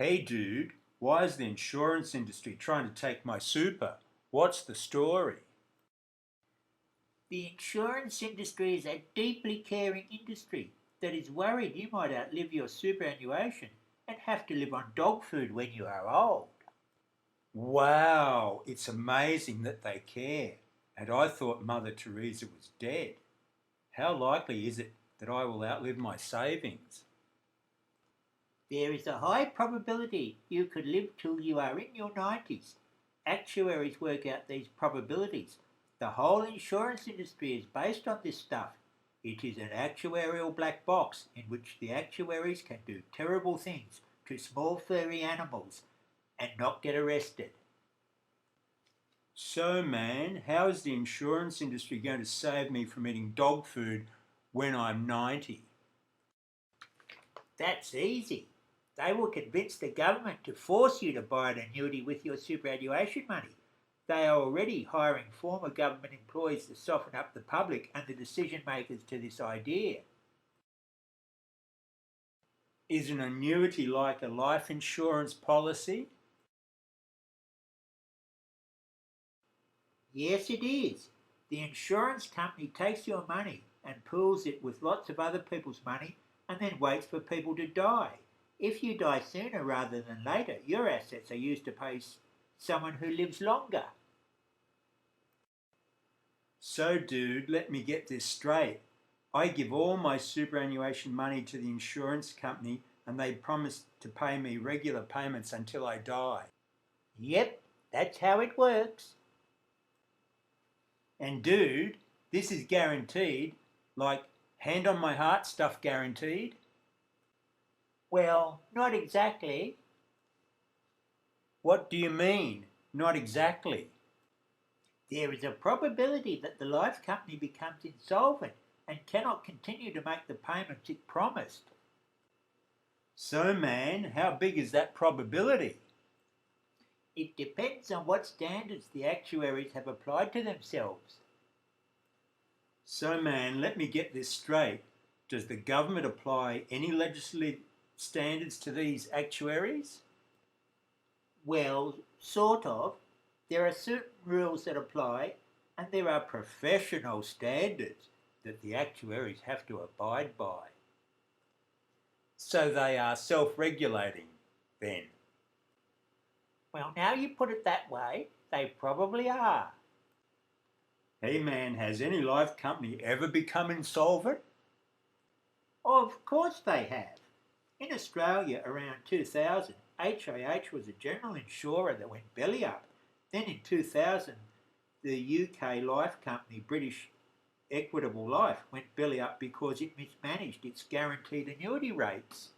Hey dude, why is the insurance industry trying to take my super? What's the story? The insurance industry is a deeply caring industry that is worried you might outlive your superannuation and have to live on dog food when you are old. Wow, it's amazing that they care. And I thought Mother Teresa was dead. How likely is it that I will outlive my savings? There is a high probability you could live till you are in your 90s. Actuaries work out these probabilities. The whole insurance industry is based on this stuff. It is an actuarial black box in which the actuaries can do terrible things to small furry animals and not get arrested. So man, how is the insurance industry going to save me from eating dog food when I'm 90? That's easy. They will convince the government to force you to buy an annuity with your superannuation money. They are already hiring former government employees to soften up the public and the decision makers to this idea. Is an annuity like a life insurance policy? Yes, it is. The insurance company takes your money and pools it with lots of other people's money and then waits for people to die. If you die sooner rather than later, your assets are used to pay someone who lives longer. So dude, let me get this straight. I give all my superannuation money to the insurance company and they promise to pay me regular payments until I die. Yep, that's how it works. And dude, this is guaranteed, like hand on my heart stuff guaranteed. Well, not exactly. What do you mean? Not exactly. There is a probability that the life company becomes insolvent and cannot continue to make the payments it promised. So man, how big is that probability? It depends on what standards the actuaries have applied to themselves. So man, let me get this straight. Does the government apply any legislative standards to these actuaries? Well, sort of. There are certain rules that apply, and there are professional standards that the actuaries have to abide by. So they are self-regulating then. Well, now you put it that way, they probably are. Hey man, has any life company ever become insolvent? Of course they have. In Australia around 2000, HIH was a general insurer that went belly up. Then in 2000, the UK life company British Equitable Life went belly up because it mismanaged its guaranteed annuity rates.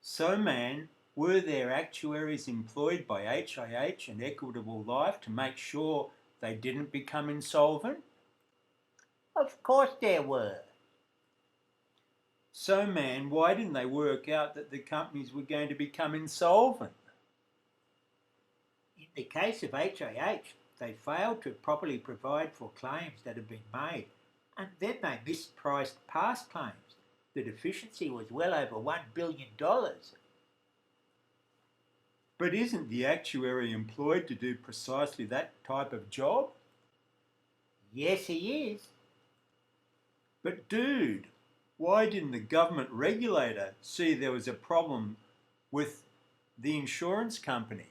So man, were there actuaries employed by HIH and Equitable Life to make sure they didn't become insolvent? Of course there were. So man, why didn't they work out that the companies were going to become insolvent? In the case of HIH, they failed to properly provide for claims that had been made, and then they mispriced past claims. The deficiency was well over $1 billion. But isn't the actuary employed to do precisely that type of job? Yes, he is. But dude, why didn't the government regulator see there was a problem with the insurance company?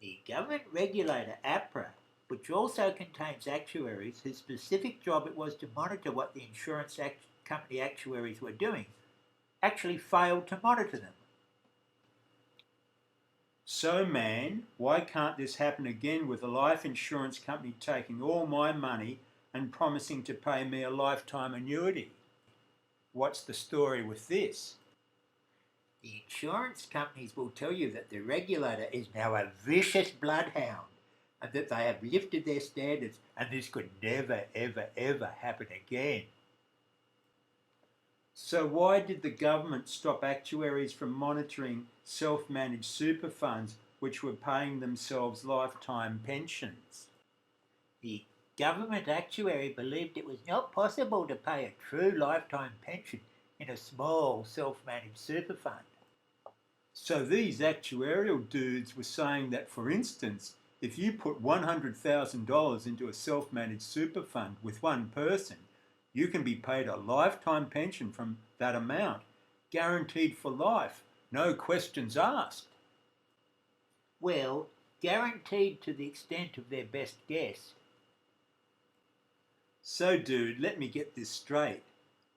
The government regulator, APRA, which also contains actuaries whose specific job it was to monitor what the insurance company actuaries were doing, actually failed to monitor them. So man, why can't this happen again with a life insurance company taking all my money and promising to pay me a lifetime annuity? What's the story with this? The insurance companies will tell you that the regulator is now a vicious bloodhound and that they have lifted their standards and this could never, ever, ever happen again. So why did the government stop actuaries from monitoring self-managed super funds which were paying themselves lifetime pensions? The government actuary believed it was not possible to pay a true lifetime pension in a small self-managed super fund. So these actuarial dudes were saying that, for instance, if you put $100,000 into a self-managed super fund with one person, you can be paid a lifetime pension from that amount, guaranteed for life, no questions asked. Well, guaranteed to the extent of their best guess. So dude, let me get this straight.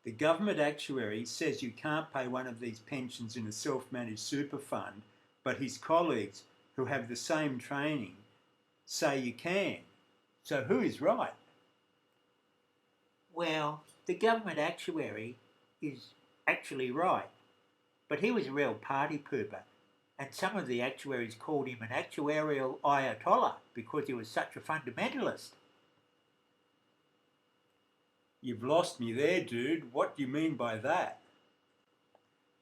The government actuary says you can't pay one of these pensions in a self-managed super fund, but his colleagues who have the same training say you can. So who is right? Well, the government actuary is actually right, but he was a real party pooper, and some of the actuaries called him an actuarial ayatollah because he was such a fundamentalist. You've lost me there, dude. What do you mean by that?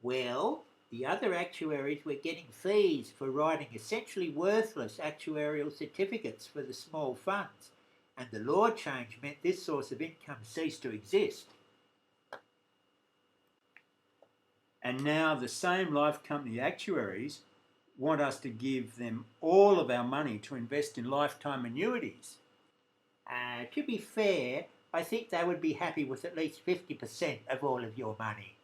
Well, the other actuaries were getting fees for writing essentially worthless actuarial certificates for the small funds, and the law change meant this source of income ceased to exist. And now the same life company actuaries want us to give them all of our money to invest in lifetime annuities. To be fair, I think they would be happy with at least 50% of all of your money.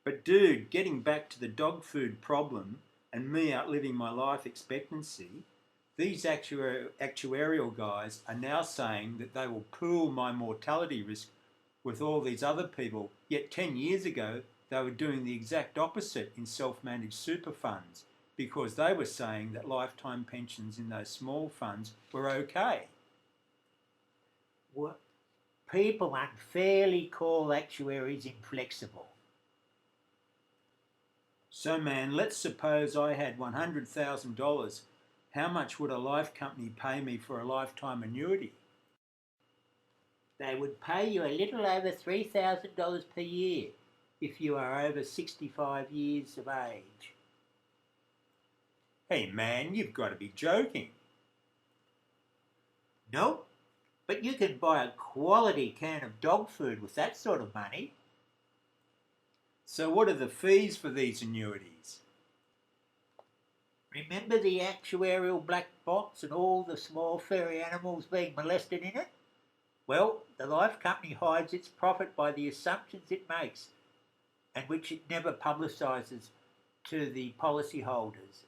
But dude, getting back to the dog food problem and me outliving my life expectancy, these actuarial guys are now saying that they will pool my mortality risk with all these other people, yet 10 years ago they were doing the exact opposite in self-managed super funds because they were saying that lifetime pensions in those small funds were okay. What people unfairly call actuaries inflexible. So man, let's suppose I had $100,000. How much would a life company pay me for a lifetime annuity? They would pay you a little over $3,000 per year if you are over 65 years of age. Hey man, you've got to be joking. Nope, but you can buy a quality can of dog food with that sort of money. So what are the fees for these annuities? Remember the actuarial black box and all the small furry animals being molested in it? Well, the life company hides its profit by the assumptions it makes and which it never publicises to the policyholders.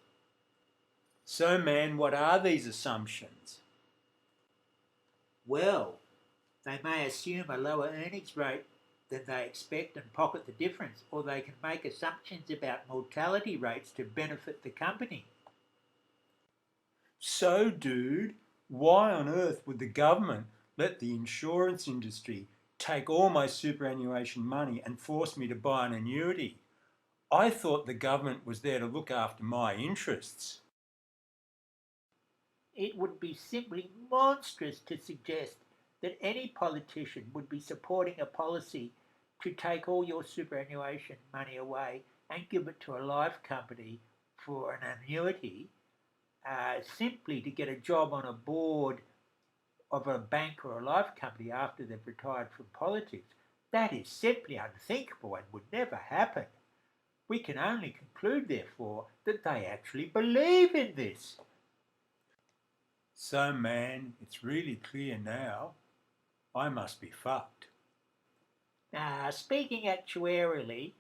So man, what are these assumptions? Well, they may assume a lower earnings rate than they expect and pocket the difference, or they can make assumptions about mortality rates to benefit the company. So dude, why on earth would the government let the insurance industry take all my superannuation money and force me to buy an annuity? I thought the government was there to look after my interests. It would be simply monstrous to suggest that any politician would be supporting a policy to take all your superannuation money away and give it to a life company for an annuity simply to get a job on a board of a bank or a life company after they've retired from politics. That is simply unthinkable and would never happen. We can only conclude, therefore, that they actually believe in this. So man, it's really clear now. I must be fucked. Speaking actuarially,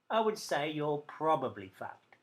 I would say you're probably fucked.